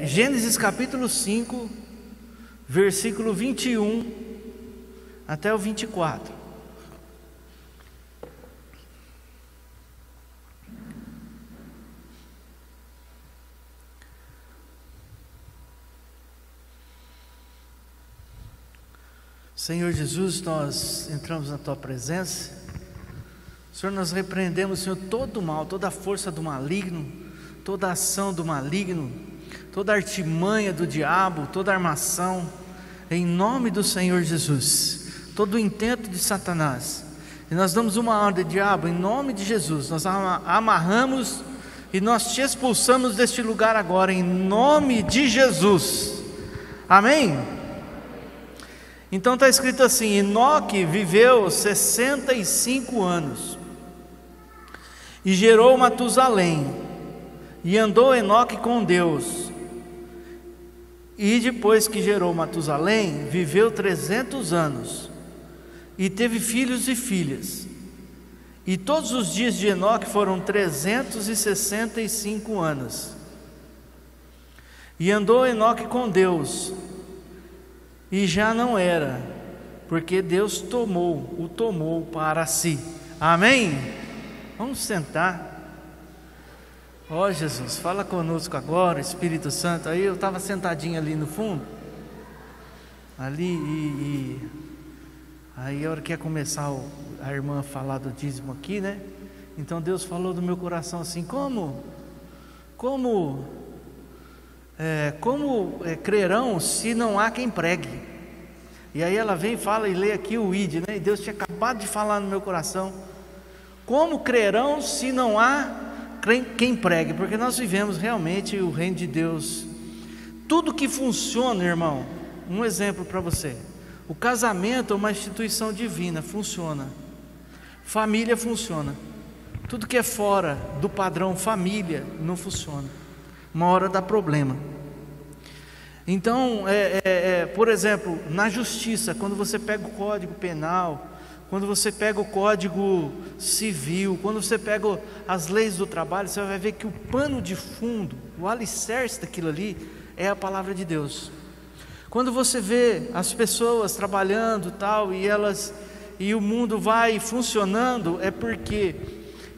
Gênesis capítulo 5, versículo 21 até o 24. Senhor Jesus, nós entramos na Tua presença. Senhor, nós repreendemos, Senhor, todo o mal, toda a força do maligno, toda a ação do maligno, toda a artimanha do diabo, toda a armação, em nome do Senhor Jesus, todo o intento de Satanás. E nós damos uma ordem, diabo, em nome de Jesus, nós amarramos e nós te expulsamos deste lugar agora, em nome de Jesus. Amém? Então está escrito assim: Enoque viveu 65 anos e gerou Matusalém, e andou Enoque com Deus, e depois que gerou Matusalém, viveu 300 anos, e teve filhos e filhas, e todos os dias de Enoque foram 365 anos, e andou Enoque com Deus, e já não era, porque Deus o tomou para si. Amém? Vamos sentar. Ó Jesus, fala conosco agora, Espírito Santo. Aí eu estava sentadinho ali no fundo, ali, aí a hora que ia começar a irmã falar do dízimo aqui, né? Então Deus falou do meu coração assim: como crerão se não há quem pregue? E aí ela vem e fala e lê aqui o ID, né? E Deus tinha acabado de falar no meu coração: como crerão se não há quem pregue? Porque nós vivemos realmente o reino de Deus. Tudo que funciona, irmão, um exemplo para você: o casamento é uma instituição divina, funciona. Família funciona. Tudo que é fora do padrão família não funciona. Uma hora dá problema. Então, por exemplo, na justiça, quando você pega o Código Penal, quando você pega o Código Civil, quando você pega as leis do trabalho, você vai ver que o pano de fundo, o alicerce daquilo ali é a palavra de Deus. Quando você vê as pessoas trabalhando tal, e o mundo vai funcionando, é porque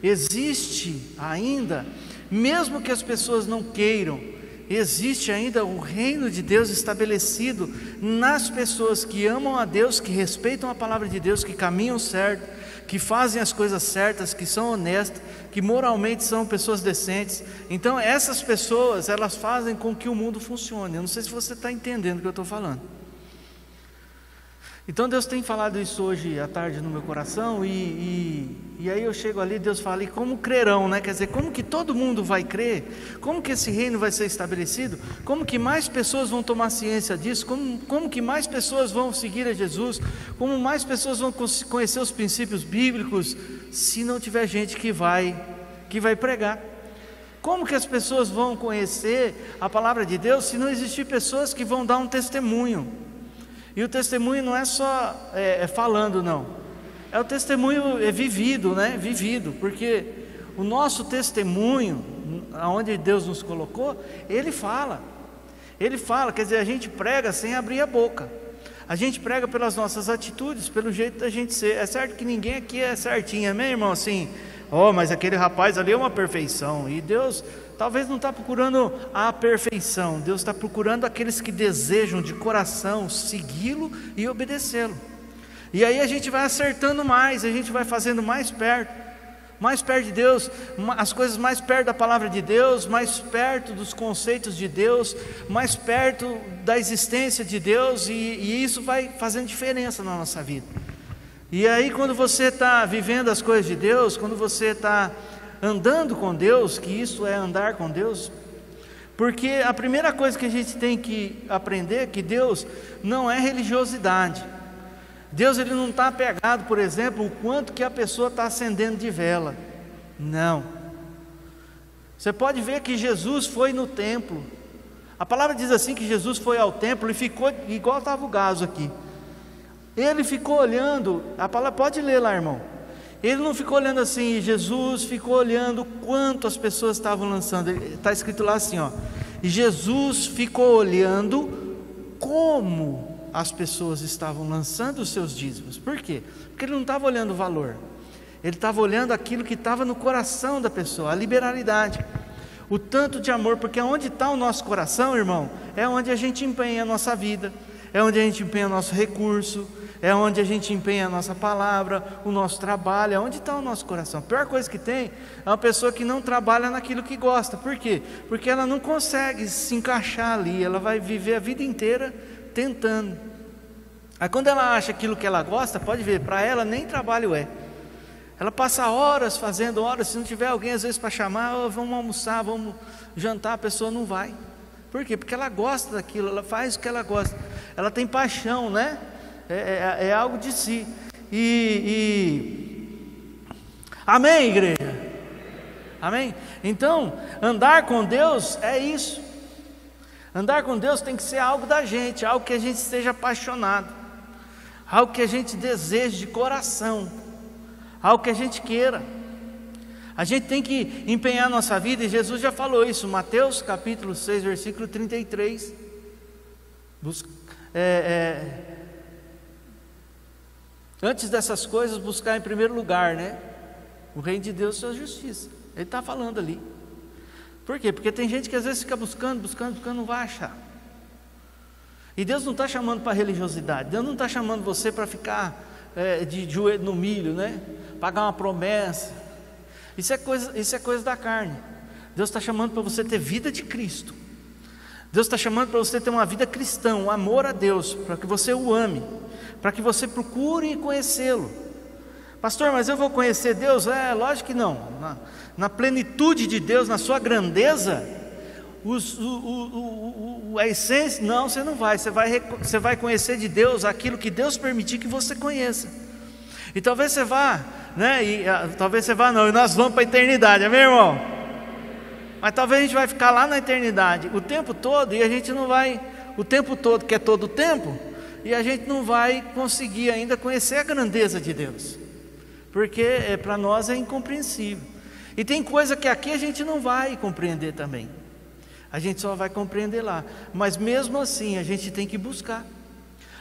existe ainda, mesmo que as pessoas não queiram, existe ainda o reino de Deus estabelecido nas pessoas que amam a Deus, que respeitam a palavra de Deus, que caminham certo, que fazem as coisas certas, que são honestas, que moralmente são pessoas decentes. Então essas pessoas, elas fazem com que o mundo funcione. Eu não sei se você está entendendo o que eu estou falando. Então Deus tem falado isso hoje à tarde no meu coração, e aí eu chego ali, Deus fala: e como crerão, né? Quer dizer, como que todo mundo vai crer? Como que esse reino vai ser estabelecido? Como que mais pessoas vão tomar ciência disso? Como que mais pessoas vão seguir a Jesus? Como mais pessoas vão conhecer os princípios bíblicos, se não tiver gente que vai pregar? Como que as pessoas vão conhecer a palavra de Deus se não existir pessoas que vão dar um testemunho? E o testemunho não é só falando, não. É o testemunho vivido, né? Vivido, porque o nosso testemunho, aonde Deus nos colocou, Ele fala, quer dizer, a gente prega sem abrir a boca. A gente prega pelas nossas atitudes, pelo jeito da gente ser. É certo que ninguém aqui é certinho, amém, irmão? Assim, mas aquele rapaz ali é uma perfeição. E Deus talvez não está procurando a perfeição, Deus está procurando aqueles que desejam de coração segui-lo e obedecê-lo. E aí a gente vai acertando mais, a gente vai fazendo mais perto de Deus, as coisas mais perto da palavra de Deus, mais perto dos conceitos de Deus, mais perto da existência de Deus, e isso vai fazendo diferença na nossa vida. E aí quando você está vivendo as coisas de Deus, quando você está andando com Deus, que isso é andar com Deus, porque a primeira coisa que a gente tem que aprender é que Deus não é religiosidade. Deus, ele não está apegado, por exemplo, o quanto que a pessoa está acendendo de vela. Não. Você pode ver que Jesus foi no templo. A palavra diz assim que Jesus foi ao templo e ficou igual estava o Gaso aqui. Ele ficou olhando, a palavra, pode ler lá, irmão. Ele não ficou olhando assim, Jesus ficou olhando quanto as pessoas estavam lançando. Está escrito lá assim, E Jesus ficou olhando como as pessoas estavam lançando os seus dízimos. Por quê? Porque ele não estava olhando o valor, ele estava olhando aquilo que estava no coração da pessoa, a liberalidade, o tanto de amor. Porque onde está o nosso coração, irmão, é onde a gente empenha a nossa vida, é onde a gente empenha nosso recurso, é onde a gente empenha a nossa palavra, o nosso trabalho, é onde está o nosso coração. A pior coisa que tem é uma pessoa que não trabalha naquilo que gosta. Por quê? Porque ela não consegue se encaixar ali, ela vai viver a vida inteira tentando. Aí quando ela acha aquilo que ela gosta, pode ver, para ela nem trabalho é. Ela passa horas fazendo horas, se não tiver alguém às vezes para chamar, oh, vamos almoçar, vamos jantar, a pessoa não vai. Por quê? Porque ela gosta daquilo, ela faz o que ela gosta, ela tem paixão, né? É algo de si. Amém, igreja? Amém? Então, andar com Deus é isso. Andar com Deus tem que ser algo da gente, algo que a gente esteja apaixonado, algo que a gente deseje de coração, algo que a gente queira. A gente tem que empenhar nossa vida, e Jesus já falou isso, Mateus capítulo 6, versículo 33. Antes dessas coisas, buscar em primeiro lugar, né, o reino de Deus e sua justiça. Ele está falando ali. Por quê? Porque tem gente que às vezes fica buscando, não vai achar. E Deus não está chamando para religiosidade, Deus não está chamando você para ficar de joelho no milho, né? Pagar uma promessa. Isso é coisa da carne. Deus está chamando para você ter vida de Cristo. Deus está chamando para você ter uma vida cristã, um amor a Deus, para que você o ame, para que você procure conhecê-lo. Pastor, mas eu vou conhecer Deus? Lógico que não. Na plenitude de Deus, na sua grandeza, a essência, não, você não vai. Você vai conhecer de Deus aquilo que Deus permitir que você conheça. E talvez você vá, né? Talvez você vá não, e nós vamos para a eternidade, amém, irmão? Mas talvez a gente vai ficar lá na eternidade o tempo todo, e a gente não vai, o tempo todo, que é todo o tempo, e a gente não vai conseguir ainda conhecer a grandeza de Deus, porque para nós é incompreensível. E tem coisa que aqui a gente não vai compreender também, a gente só vai compreender lá. Mas mesmo assim a gente tem que buscar,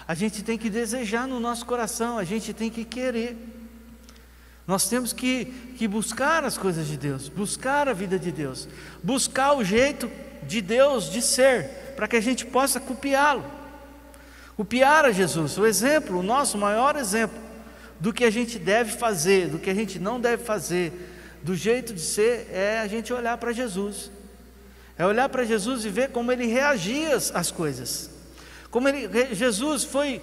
a gente tem que desejar no nosso coração, a gente tem que querer. Nós temos que buscar as coisas de Deus, buscar a vida de Deus, buscar o jeito de Deus de ser, para que a gente possa copiá-lo, copiar a Jesus. O exemplo, o nosso maior exemplo do que a gente deve fazer, do que a gente não deve fazer, do jeito de ser, é a gente olhar para Jesus. É olhar para Jesus e ver como ele reagia às coisas. Jesus foi,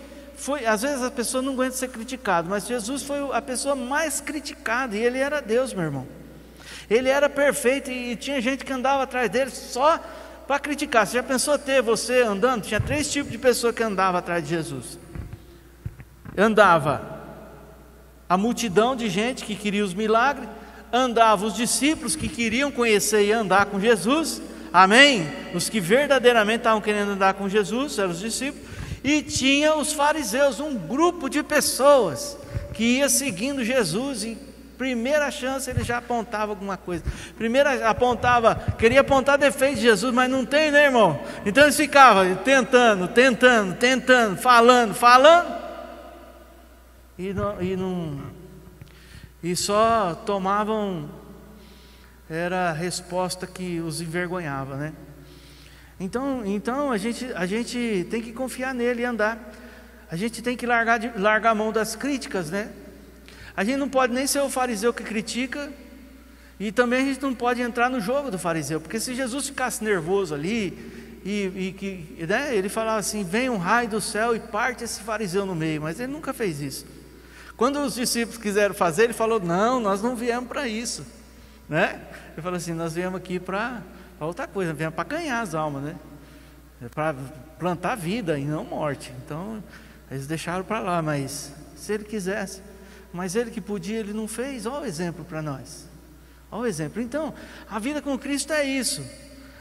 às vezes a pessoa não aguenta ser criticado, mas Jesus foi a pessoa mais criticada, e ele era Deus, meu irmão. Ele era perfeito, e tinha gente que andava atrás dele só para criticar. Você já pensou ter você andando? Tinha 3 tipos de pessoa que andava atrás de Jesus. Andava a multidão de gente que queria os milagres, andava os discípulos que queriam conhecer e andar com Jesus, amém? Os que verdadeiramente estavam querendo andar com Jesus, eram os discípulos. E tinha os fariseus, um grupo de pessoas que ia seguindo Jesus, e primeira chance ele já apontava alguma coisa, queria apontar defeito de Jesus, mas não tem, né, irmão? Então eles ficavam tentando, falando, e só tomavam, era a resposta que os envergonhava, né? Então a gente tem que confiar nele e andar. A gente tem que largar a mão das críticas, né? A gente não pode nem ser o fariseu que critica, e também a gente não pode entrar no jogo do fariseu, porque se Jesus ficasse nervoso ali, né, ele falava assim: vem um raio do céu e parte esse fariseu no meio, mas ele nunca fez isso. Quando os discípulos quiseram fazer, ele falou: não, nós não viemos para isso, né? Ele falou assim: nós viemos aqui para outra coisa, viemos para ganhar as almas, né? Para plantar vida e não morte. Então eles deixaram para lá, mas se ele quisesse, mas ele que podia, ele não fez. Olha o exemplo para nós, olha o exemplo. Então a vida com Cristo é isso,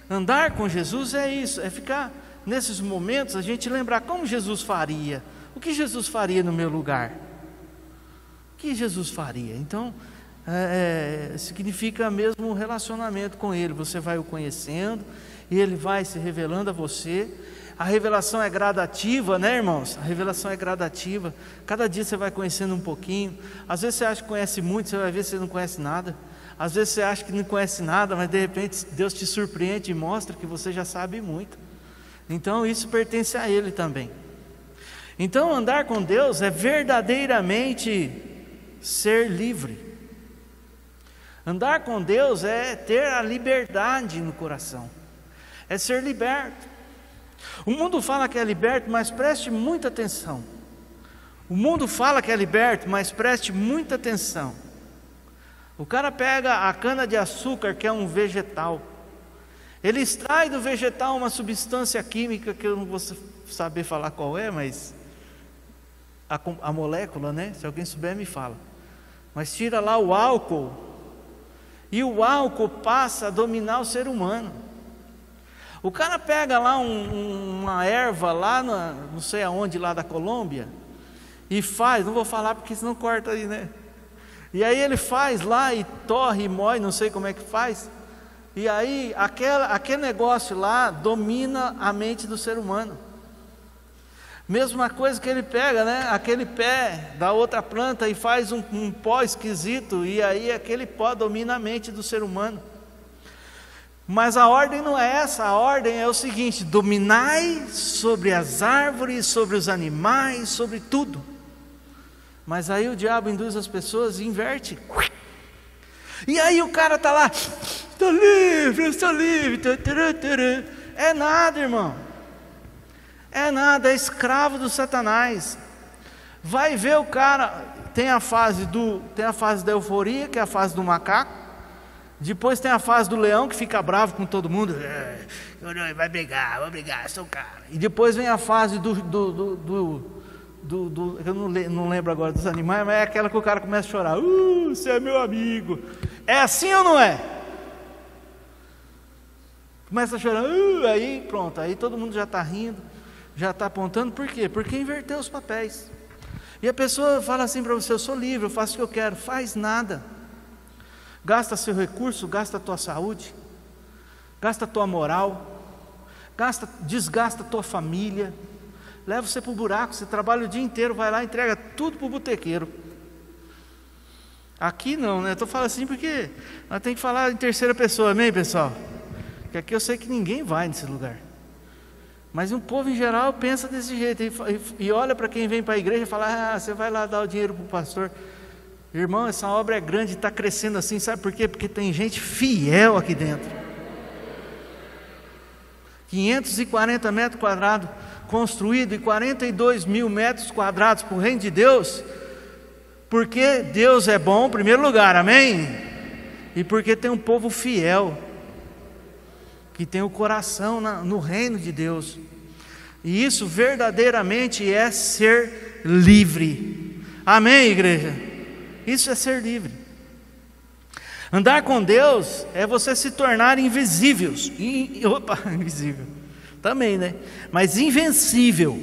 andar com Jesus é isso, é ficar nesses momentos, a gente lembrar como Jesus faria, o que Jesus faria no meu lugar, o que Jesus faria. Então significa mesmo um relacionamento com Ele. Você vai o conhecendo e Ele vai se revelando a você. A revelação é gradativa, né, irmãos? A revelação é gradativa. Cada dia você vai conhecendo um pouquinho. Às vezes você acha que conhece muito, você vai ver que você não conhece nada. Às vezes você acha que não conhece nada, mas de repente Deus te surpreende e mostra que você já sabe muito. Então isso pertence a Ele também. Então andar com Deus é verdadeiramente ser livre. Andar com Deus é ter a liberdade no coração, é ser liberto. O mundo fala que é liberto, mas preste muita atenção. O mundo fala que é liberto, mas preste muita atenção. O cara pega a cana-de-açúcar, que é um vegetal, ele extrai do vegetal uma substância química, que eu não vou saber falar qual é, mas a molécula, né? Se alguém souber me fala. Mas tira lá o álcool, e o álcool passa a dominar o ser humano. O cara pega lá uma erva lá, não sei aonde, lá da Colômbia, e faz, não vou falar porque senão corta aí, né? E aí ele faz lá e torre e moe, não sei como é que faz. E aí aquele negócio lá domina a mente do ser humano. Mesma coisa que ele pega, né? Aquele pé da outra planta e faz um pó esquisito, e aí aquele pó domina a mente do ser humano. Mas a ordem não é essa, a ordem é o seguinte: dominai sobre as árvores, sobre os animais, sobre tudo. Mas aí o diabo induz as pessoas e inverte. E aí o cara está lá, estou livre, é nada, irmão. É nada, é escravo do Satanás. Vai ver o cara, tem a fase da euforia, que é a fase do macaco. Depois tem a fase do leão, que fica bravo com todo mundo. Vai brigar, vou brigar, sou o cara. E depois vem a fase eu não lembro agora dos animais, mas é aquela que o cara começa a chorar. Você é meu amigo. É assim ou não é? Começa a chorar, aí pronto, aí todo mundo já está rindo, já está apontando. Por quê? Porque inverteu os papéis. E a pessoa fala assim para você: eu sou livre, eu faço o que eu quero. Faz nada. Gasta seu recurso, gasta a tua saúde, gasta a tua moral, desgasta a tua família, leva você para o buraco. Você trabalha o dia inteiro, vai lá e entrega tudo para o botequeiro. Aqui não, né? Eu estou falando assim porque nós temos que falar em terceira pessoa, amém, pessoal? Porque aqui eu sei que ninguém vai nesse lugar. Mas o povo em geral pensa desse jeito, e olha para quem vem para a igreja e fala: você vai lá dar o dinheiro para o pastor. Irmão, essa obra é grande, está crescendo assim, sabe por quê? Porque tem gente fiel aqui dentro. 540 metros quadrados construído e 42 mil metros quadrados para o reino de Deus, porque Deus é bom em primeiro lugar, amém? E porque tem um povo fiel, que tem o coração no reino de Deus. E isso verdadeiramente é ser livre, amém, igreja? Isso é ser livre. Andar com Deus é você se tornar invisíveis. Invisível também, né? Mas invencível.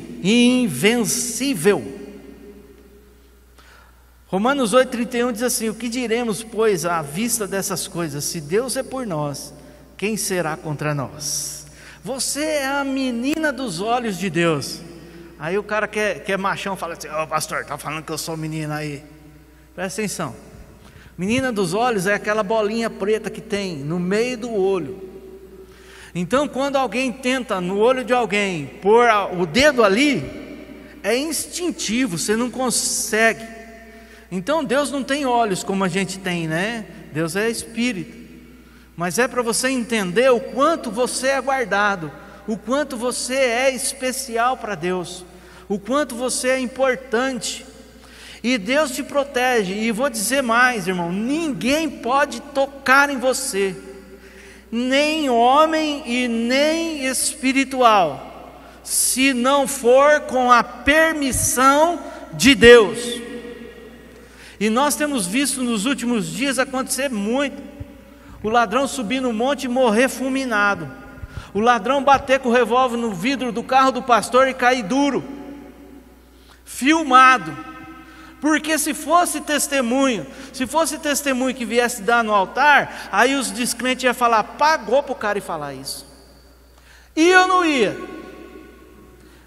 Romanos 8,31 diz assim: o que diremos, pois, à vista dessas coisas? Se Deus é por nós, quem será contra nós? Você é a menina dos olhos de Deus. Aí o cara que é machão fala assim: pastor, está falando que eu sou menina aí. Presta atenção. Menina dos olhos é aquela bolinha preta que tem no meio do olho. Então quando alguém tenta no olho de alguém pôr o dedo ali, é instintivo, você não consegue. Então Deus não tem olhos como a gente tem, né? Deus é espírito. Mas é para você entender o quanto você é guardado, o quanto você é especial para Deus, o quanto você é importante. E Deus te protege. E vou dizer mais, irmão: ninguém pode tocar em você, nem homem e nem espiritual, se não for com a permissão de Deus. E nós temos visto nos últimos dias acontecer muito: o ladrão subir no monte e morrer fulminado, o ladrão bater com o revólver no vidro do carro do pastor e cair duro, filmado. Porque se fosse testemunho que viesse dar no altar, aí os descrentes iam falar, pagou para o cara ir falar isso. E eu não ia.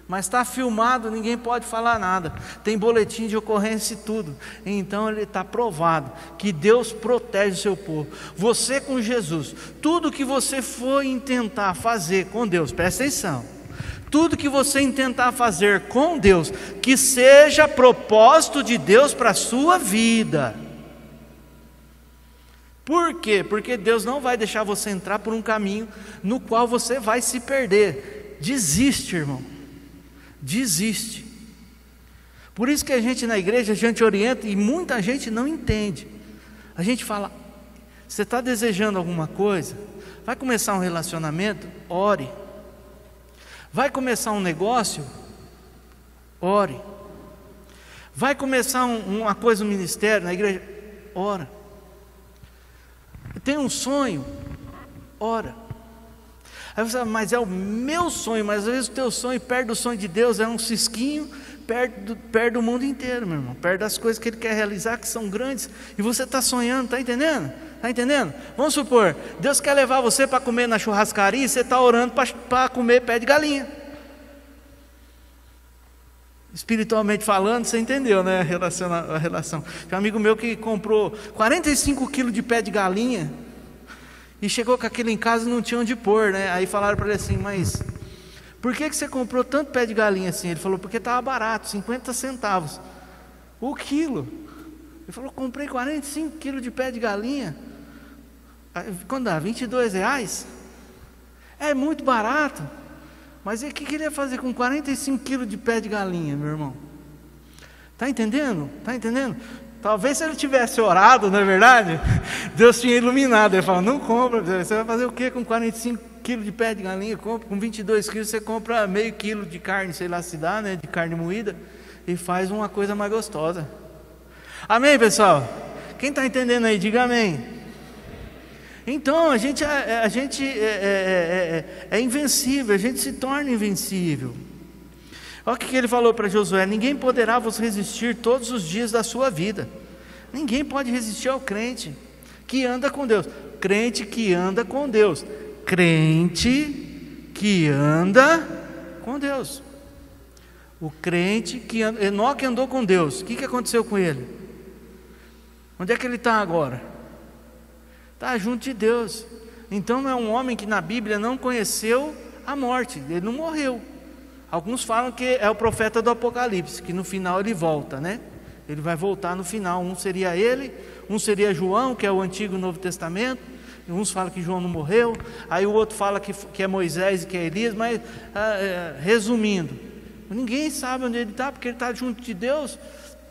Mas está filmado, ninguém pode falar nada. Tem boletim de ocorrência e tudo. Então ele está provado que Deus protege o seu povo. Você com Jesus, tudo que você for intentar fazer com Deus, presta atenção. Tudo que você intentar fazer com Deus, que seja propósito de Deus para a sua vida. Por quê? Porque Deus não vai deixar você entrar por um caminho no qual você vai se perder. Desiste, irmão. Desiste. Por isso que a gente na igreja, a gente orienta e muita gente não entende. A gente fala, você está desejando alguma coisa? Vai começar um relacionamento? Ore. Vai começar um negócio? Ore. Vai começar uma coisa, um ministério na igreja? Ora. Tem um sonho? Ora. Aí você fala, mas é o meu sonho, mas às vezes o teu sonho, perto do sonho de Deus, é um cisquinho, perto do mundo inteiro, meu irmão, perto das coisas que Ele quer realizar, que são grandes, e você está sonhando, está entendendo? Está entendendo? Vamos supor, Deus quer levar você para comer na churrascaria, e você está orando para comer pé de galinha. Espiritualmente falando, você entendeu, né, a relação. Tem um amigo meu que comprou 45 quilos de pé de galinha, e chegou com aquilo em casa e não tinha onde pôr, né? Aí falaram para ele assim, mas por que você comprou tanto pé de galinha assim? Ele falou, porque estava barato, 50 centavos o quilo. Ele falou, comprei 45 quilos de pé de galinha. Quando dá? R$22? É muito barato. Mas o que ele ia fazer com 45 quilos de pé de galinha, meu irmão? Está entendendo? Está entendendo? Talvez se ele tivesse orado, não é verdade? Deus tinha iluminado. Ele falou, não compra, você vai fazer o quê com 45 quilos de pé de galinha? Compra, com 22 quilos você compra meio quilo de carne, sei lá se dá, né? De carne moída, e faz uma coisa mais gostosa. Amém, pessoal? Quem está entendendo aí, diga amém. Então a gente é invencível, a gente se torna invencível. Olha o que ele falou para Josué: ninguém poderá vos resistir todos os dias da sua vida. Ninguém pode resistir ao crente que anda com Deus. Crente que anda com Deus. Crente que anda com Deus. O crente que anda. Enoque andou com Deus. O que aconteceu com ele? Onde é que ele está agora? Está junto de Deus. Então não é um homem que na Bíblia não conheceu a morte. Ele não morreu. Alguns falam que é o profeta do Apocalipse, que no final ele volta, né? Ele vai voltar no final. Um seria ele, um seria João, que é o Antigo e o Novo Testamento. Uns falam que João não morreu, aí o outro fala que é Moisés e que é Elias. Mas resumindo, ninguém sabe onde ele está, porque ele está junto de Deus,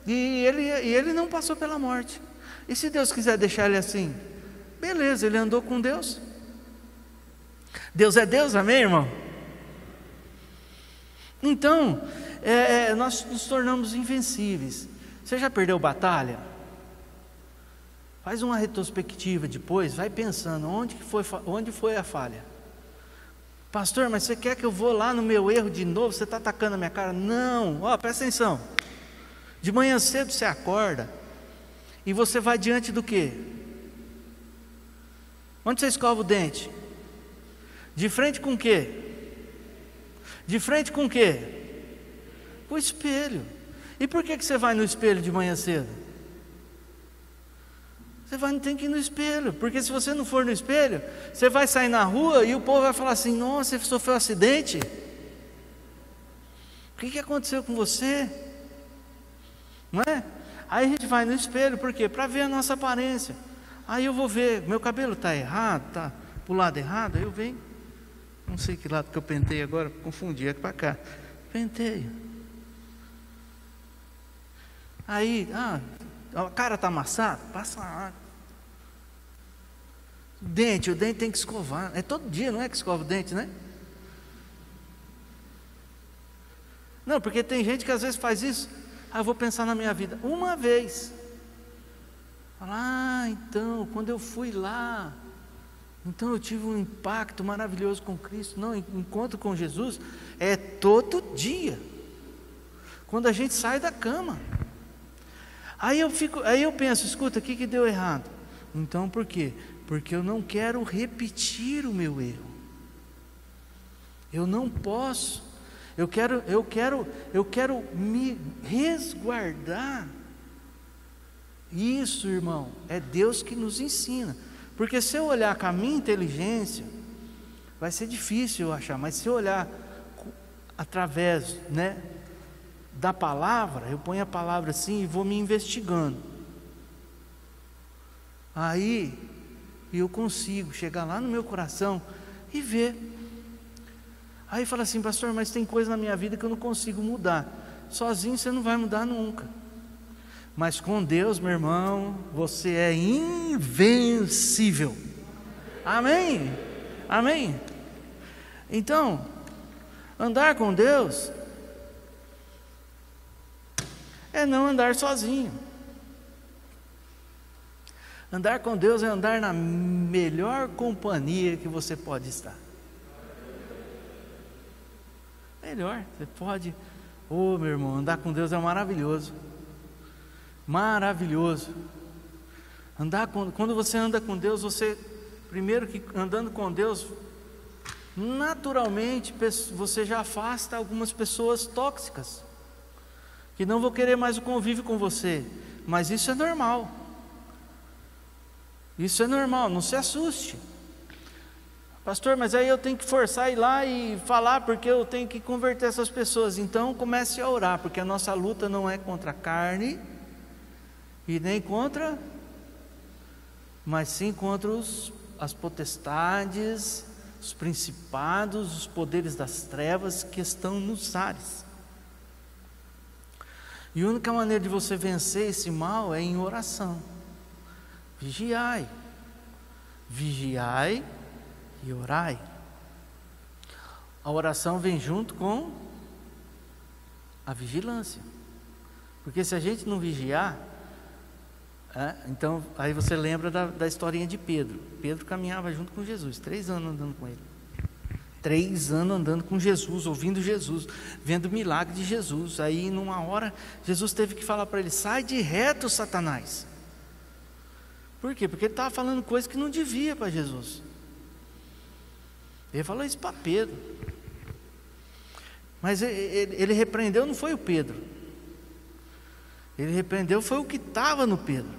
e ele não passou pela morte. E se Deus quiser deixar ele assim, beleza, ele andou com Deus. Deus é Deus, amém, irmão? Então, nós nos tornamos invencíveis. Você já perdeu batalha? Faz uma retrospectiva depois, vai pensando, onde foi a falha? Pastor, mas você quer que eu vou lá no meu erro de novo? Você está atacando a minha cara? Não, presta atenção. De manhã cedo você acorda, e você vai diante do quê? Onde você escova o dente? De frente com o quê? De frente com o quê? O espelho. E por que você vai no espelho de manhã cedo? Você tem que ir no espelho, porque se você não for no espelho, você vai sair na rua e o povo vai falar assim: nossa, você sofreu um acidente? O que aconteceu com você? Não é? Aí a gente vai no espelho, por quê? Para ver a nossa aparência. Aí eu vou ver, meu cabelo está errado, está para o lado errado, aí eu venho. Não sei que lado que eu pentei agora, confundi, aqui para cá. Penteio. Aí, a cara está amassada, passa água. O dente tem que escovar. É todo dia, não é que escova o dente, né? Não, porque tem gente que às vezes faz isso. Eu vou pensar na minha vida uma vez. Fala, então, quando eu fui lá, então eu tive um impacto maravilhoso com Cristo. Não, encontro com Jesus é todo dia. Quando a gente sai da cama. Aí eu penso, escuta, o que deu errado? Então por quê? Porque eu não quero repetir o meu erro. Eu não posso. Eu quero me resguardar. Isso, irmão, é Deus que nos ensina. Porque se eu olhar com a minha inteligência, vai ser difícil eu achar. Mas se eu olhar através, né, da palavra, eu ponho a palavra assim e vou me investigando. Aí eu consigo chegar lá no meu coração e ver. Aí fala assim, pastor, mas tem coisa na minha vida que eu não consigo mudar. Sozinho você não vai mudar nunca. Mas com Deus, meu irmão, você é invencível. Amém? Amém? Então, andar com Deus é não andar sozinho. Andar com Deus é andar na melhor companhia que você pode estar. Melhor, você pode. Meu irmão, andar com Deus é maravilhoso. Maravilhoso. Quando você anda com Deus, primeiro que andando com Deus, naturalmente você já afasta algumas pessoas tóxicas, que não vão querer mais o convívio com você. Mas isso é normal. Isso é normal, não se assuste. Pastor, mas aí eu tenho que forçar a ir lá e falar, porque eu tenho que converter essas pessoas. Então comece a orar, porque a nossa luta não é contra a carne, e nem contra, mas sim contra as potestades, os principados, os poderes das trevas que estão nos ares. E a única maneira de você vencer esse mal é em oração. Vigiai e orai. A oração vem junto com a vigilância, porque se a gente não vigiar, então aí você lembra da historinha de Pedro. Pedro caminhava junto com Jesus, 3 anos andando com ele, 3 anos andando com Jesus, ouvindo Jesus, vendo o milagre de Jesus. Aí numa hora Jesus teve que falar para ele: sai de reto, Satanás. Por quê? Porque ele estava falando coisas que não devia para Jesus. Ele falou isso para Pedro. Mas ele repreendeu, não foi o Pedro. Ele repreendeu foi o que estava no Pedro.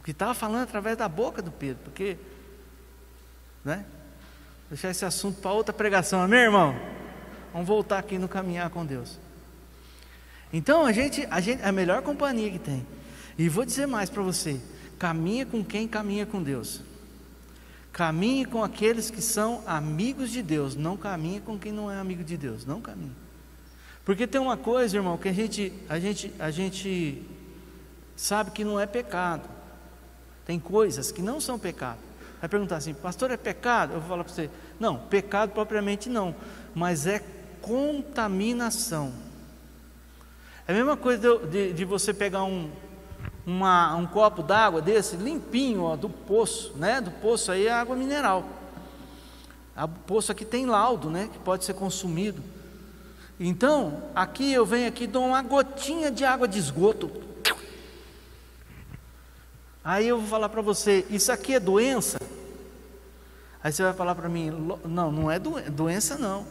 O que estava falando através da boca do Pedro. Porque, né? Deixar esse assunto para outra pregação, amém, irmão? Vamos voltar aqui no caminhar com Deus. Então a melhor companhia que tem. E vou dizer mais para você: caminha com quem caminha com Deus. Caminhe com aqueles que são amigos de Deus. Não caminhe com quem não é amigo de Deus. Não caminhe. Porque tem uma coisa, irmão, que a gente sabe que não é pecado. Tem coisas que não são pecado. Vai perguntar assim: pastor, é pecado? Eu vou falar para você: não, pecado propriamente não, mas é contaminação. É a mesma coisa de você pegar um copo d'água desse, limpinho, ó, do poço, né? Do poço aí é água mineral. O poço aqui tem laudo, né? Que pode ser consumido. Então, aqui eu venho aqui, dou uma gotinha de água de esgoto. Aí eu vou falar para você: isso aqui é doença? Aí você vai falar para mim: não é doença não.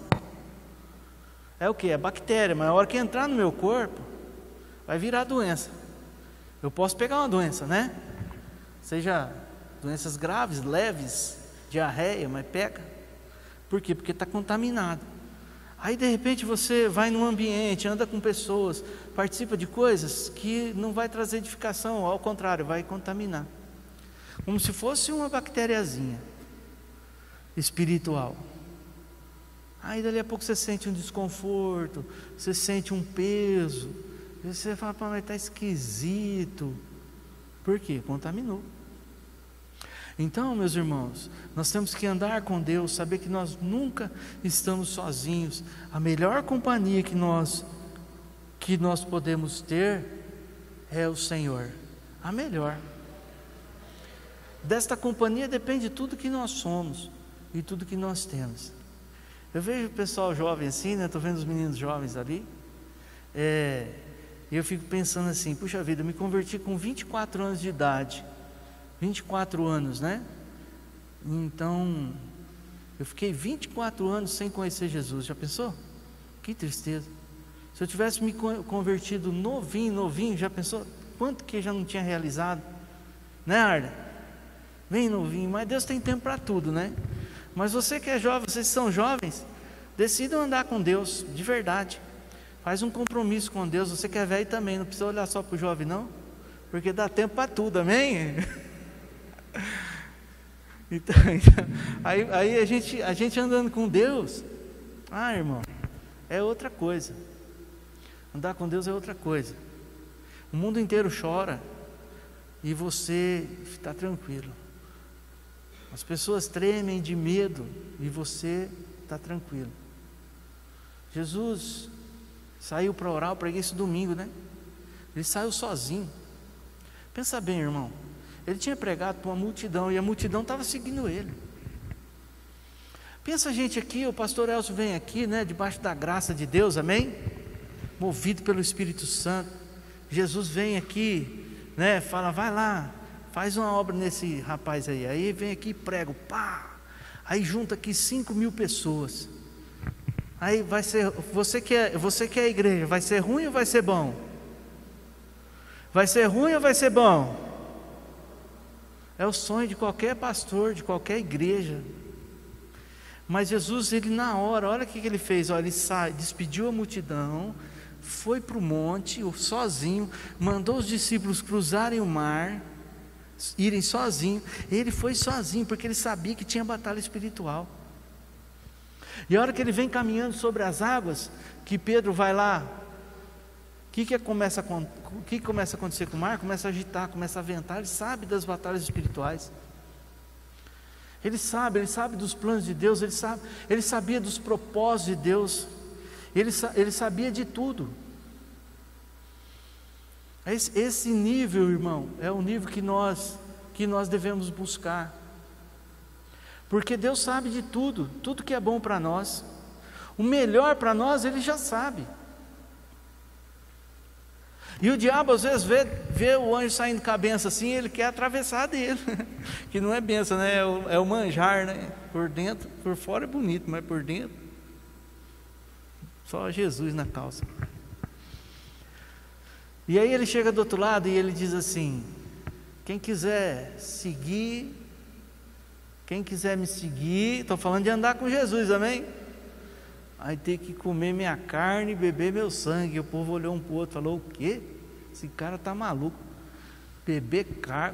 É o que? É bactéria, mas a hora que entrar no meu corpo, vai virar doença. Eu posso pegar uma doença, né? Seja doenças graves, leves, diarreia, mas pega. Por quê? Porque está contaminado. Aí de repente você vai num ambiente, anda com pessoas, participa de coisas que não vai trazer edificação, ao contrário, vai contaminar. Como se fosse uma bactériazinha espiritual. Aí dali a pouco você sente um desconforto, você sente um peso, e você fala: mas está esquisito. Por quê? Contaminou. Então, meus irmãos, nós temos que andar com Deus, saber que nós nunca estamos sozinhos. A melhor companhia que nós podemos ter é o Senhor. A melhor. Desta companhia depende tudo que nós somos e tudo que nós temos. Eu vejo o pessoal jovem assim, né? Estou vendo os meninos jovens ali. E eu fico pensando assim, puxa vida, eu me converti com 24 anos de idade. 24 anos, né? Então, eu fiquei 24 anos sem conhecer Jesus. Já pensou? Que tristeza. Se eu tivesse me convertido novinho, já pensou? Quanto que já não tinha realizado? Né, Arda? Bem novinho, mas Deus tem tempo para tudo, né? Mas você que é jovem, vocês que são jovens, decidam andar com Deus, de verdade. Faz um compromisso com Deus. Você que é velho também, não precisa olhar só para o jovem não, porque dá tempo para tudo, amém? Então, aí a gente andando com Deus, irmão, é outra coisa. Andar com Deus é outra coisa. O mundo inteiro chora e você está tranquilo. As pessoas tremem de medo e você está tranquilo. Jesus saiu para orar, eu preguei isso domingo, né? Ele saiu sozinho. Pensa bem, irmão. Ele tinha pregado para uma multidão e a multidão estava seguindo ele. Pensa a gente aqui, o pastor Elcio vem aqui, né? Debaixo da graça de Deus, amém? Movido pelo Espírito Santo. Jesus vem aqui, né? Fala, vai lá, faz uma obra nesse rapaz aí. Aí vem aqui e prega, pá. Aí junta aqui 5.000 pessoas. Aí vai ser, você que é a igreja, vai ser ruim ou vai ser bom? Vai ser ruim ou vai ser bom? É o sonho de qualquer pastor, de qualquer igreja. Mas Jesus, ele na hora, olha o que ele fez, olha, ele despediu a multidão, foi para o monte, sozinho, mandou os discípulos cruzarem o mar, irem sozinho. Ele foi sozinho, porque ele sabia que tinha batalha espiritual. E a hora que ele vem caminhando sobre as águas, que Pedro vai lá, o que começa a acontecer com o mar? Começa a agitar, começa a ventar. Ele sabe das batalhas espirituais. Ele sabe dos planos de Deus. Ele sabia dos propósitos de Deus. Ele sabia de tudo. Esse nível, irmão, é o nível que nós devemos buscar. Porque Deus sabe de tudo, tudo que é bom para nós. O melhor para nós, Ele já sabe. E o diabo às vezes vê o anjo saindo com a benção assim, ele quer atravessar dele. Que não é benção, né? É o manjar, né? Por dentro, por fora é bonito, mas por dentro, só Jesus na calça. E aí ele chega do outro lado e ele diz assim: quem quiser me seguir, estou falando de andar com Jesus, amém? Aí tem que comer minha carne e beber meu sangue. E o povo olhou um para o outro e falou: o quê? Esse cara está maluco.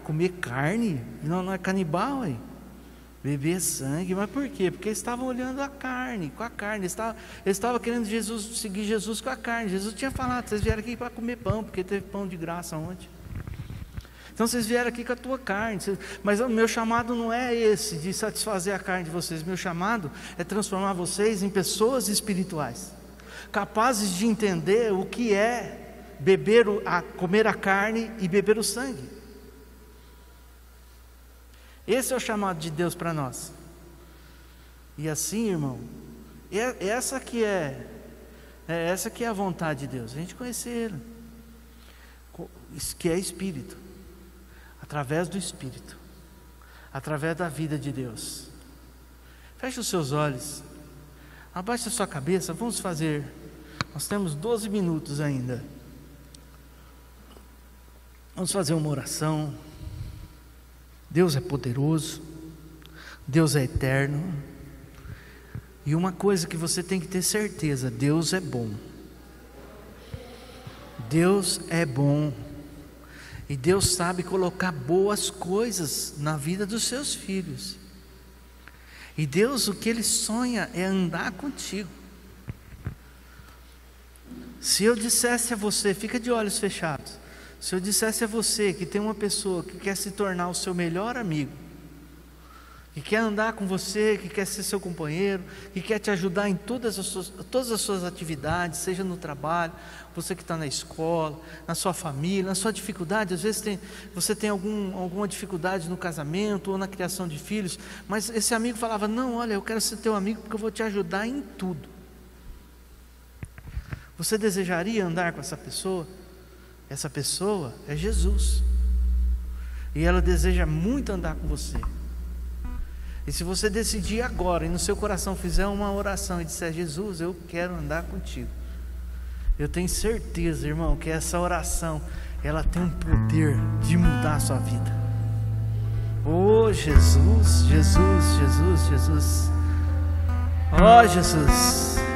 Comer carne? Não é canibal, aí. Beber sangue, mas por quê? Porque eles estavam olhando a carne, com a carne. Eles estavam querendo seguir Jesus com a carne. Jesus tinha falado: vocês vieram aqui para comer pão, porque teve pão de graça ontem. Então vocês vieram aqui com a tua carne. Mas o meu chamado não é esse, de satisfazer a carne de vocês. Meu chamado é transformar vocês em pessoas espirituais, capazes de entender o que é comer a carne e beber o sangue. Esse é o chamado de Deus para nós. E assim, irmão, essa que é a vontade de Deus, a gente conhecer Ele, que é Espírito, através do Espírito, através da vida de Deus. Feche os seus olhos, abaixe a sua cabeça, vamos fazer, nós temos 12 minutos ainda, vamos fazer uma oração. Deus é poderoso, Deus é eterno, e uma coisa que você tem que ter certeza: Deus é bom. Deus é bom, e Deus sabe colocar boas coisas na vida dos seus filhos. E Deus, o que Ele sonha é andar contigo. Se eu dissesse a você, fica de olhos fechados, se eu dissesse a você que tem uma pessoa que quer se tornar o seu melhor amigo, que quer andar com você, que quer ser seu companheiro, que quer te ajudar em todas as suas atividades, seja no trabalho, você que está na escola, na sua família, na sua dificuldade, às vezes você tem alguma dificuldade no casamento ou na criação de filhos, mas esse amigo falava: não, olha, eu quero ser teu amigo porque eu vou te ajudar em tudo. Você desejaria andar com essa pessoa? Essa pessoa é Jesus. E ela deseja muito andar com você. E se você decidir agora e no seu coração fizer uma oração e disser: Jesus, eu quero andar contigo, eu tenho certeza, irmão, que essa oração, ela tem um poder de mudar a sua vida. Oh Jesus, Jesus, Jesus, Jesus. Oh Jesus.